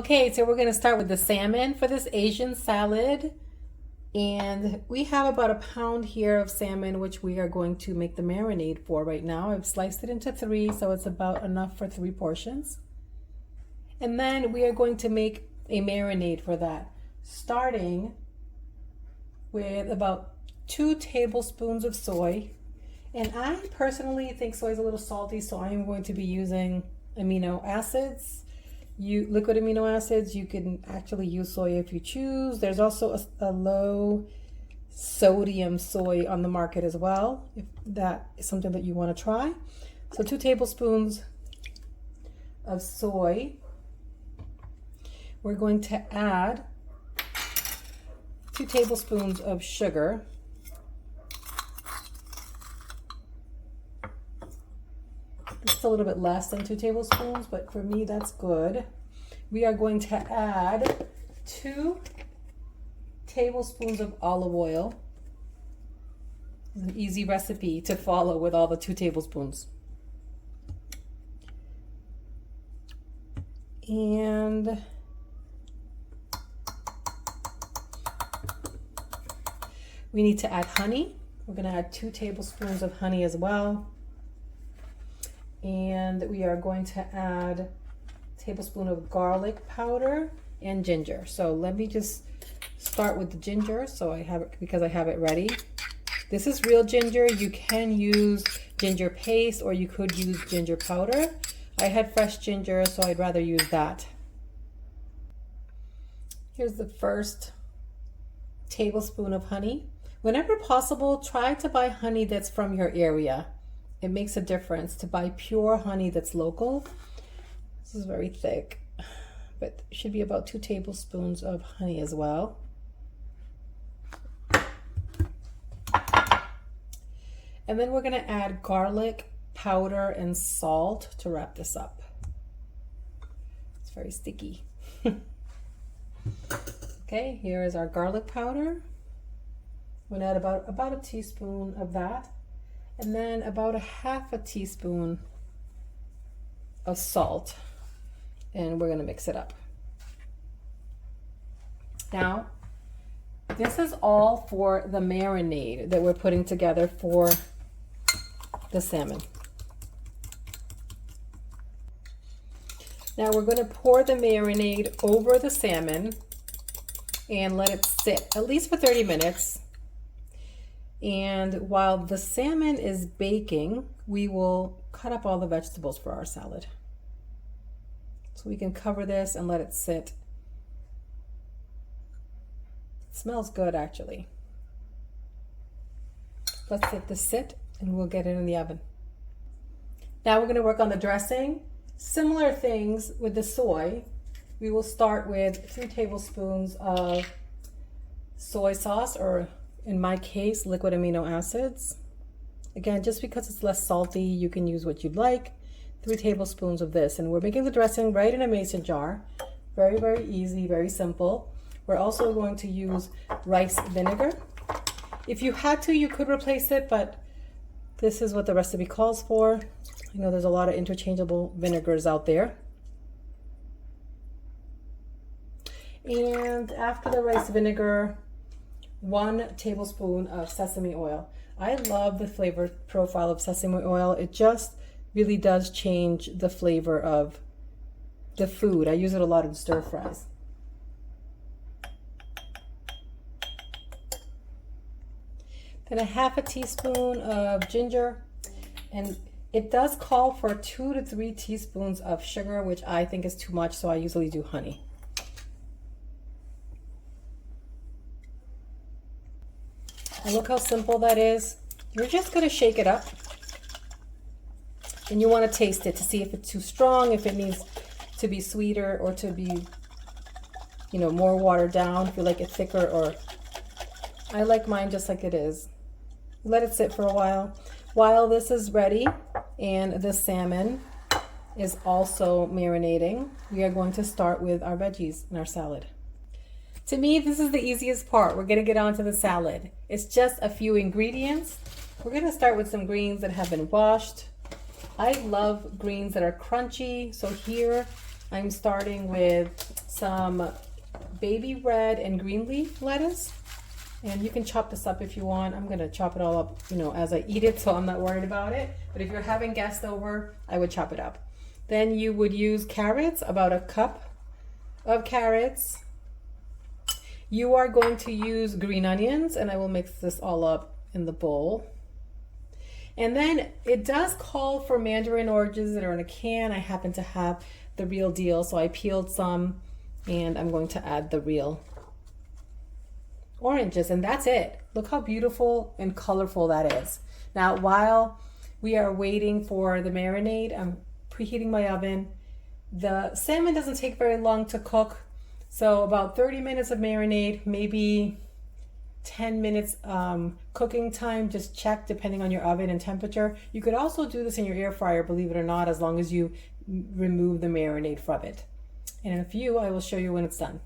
Okay, so we're going to start with the salmon for this Asian salad. And we have about a pound here of salmon, which we are going to make the marinade for right now. I've sliced it into 3, so it's about enough for 3 portions. And then we are going to make a marinade for that, starting with about 2 tablespoons of soy. And I personally think soy is a little salty, so I am going to be using amino acids. Liquid amino acids. You can actually use soy if you choose. There's also a low sodium soy on the market as well, if that is something that you want to try. So 2 tablespoons of soy. We're going to add 2 tablespoons of sugar. It's a little bit less than 2 tablespoons, but for me that's good. We are going to add 2 tablespoons of olive oil. It's an easy recipe to follow with all the 2 tablespoons. And we need to add honey. We're going to add 2 tablespoons of honey as well. And we are going to add a tablespoon of garlic powder and ginger. So let me just start with the ginger, so I have it because I have it ready. This is real ginger. You can use ginger paste or you could use ginger powder. I had fresh ginger, so I'd rather use that. Here's the first tablespoon of honey. Whenever possible, try to buy honey that's from your area. It makes a difference to buy pure honey that's local. This is very thick, but it should be about 2 tablespoons of honey as well. And then we're going to add garlic powder and salt to wrap this up. It's very sticky. Okay, here is our garlic powder. We're going to add about a teaspoon of that. And then about a half a teaspoon of salt. And we're going to mix it up. Now, this is all for the marinade that we're putting together for the salmon. Now we're going to pour the marinade over the salmon and let it sit at least for 30 minutes. And while the salmon is baking, we will cut up all the vegetables for our salad. So we can cover this and let it sit. It smells good, actually. Let's let this sit and we'll get it in the oven. Now we're going to work on the dressing. Similar things with the soy. We will start with 3 tablespoons of soy sauce, or in my case, liquid amino acids. Again, just because it's less salty, you can use what you'd like. 3 tablespoons of this. And we're making the dressing right in a mason jar. Very, very easy, very simple. We're also going to use rice vinegar. If you had to, you could replace it, but this is what the recipe calls for. I know there's a lot of interchangeable vinegars out there. And after the rice vinegar, 1 tablespoon of sesame oil. I love the flavor profile of sesame oil. It just really does change the flavor of the food. I use it a lot in stir fries. Then a half a teaspoon of ginger, and it does call for 2 to 3 teaspoons of sugar, which I think is too much, so I usually do honey. And look how simple that is. You're just going to shake it up. And you want to taste it to see if it's too strong, if it needs to be sweeter or to be, more watered down, if you like it thicker, or I like mine just like it is. Let it sit for a while. While this is ready and the salmon is also marinating, we are going to start with our veggies in our salad. To me, this is the easiest part. We're going to get on to the salad. It's just a few ingredients. We're going to start with some greens that have been washed. I love greens that are crunchy. So here I'm starting with some baby red and green leaf lettuce. And you can chop this up if you want. I'm gonna chop it all up, you know, as I eat it, so I'm not worried about it. But if you're having guests over, I would chop it up. Then you would use carrots, about a cup of carrots. You are going to use green onions, and I will mix this all up in the bowl. And then it does call for mandarin oranges that are in a can. I happen to have the real deal, so I peeled some, and I'm going to add the real oranges, and that's it. Look how beautiful and colorful that is. Now, while we are waiting for the marinade, I'm preheating my oven. The salmon doesn't take very long to cook, so about 30 minutes of marinade, maybe 10 minutes cooking time. Just check depending on your oven and temperature. You could also do this in your air fryer, believe it or not, as long as you remove the marinade from it. And in a few, I will show you when it's done.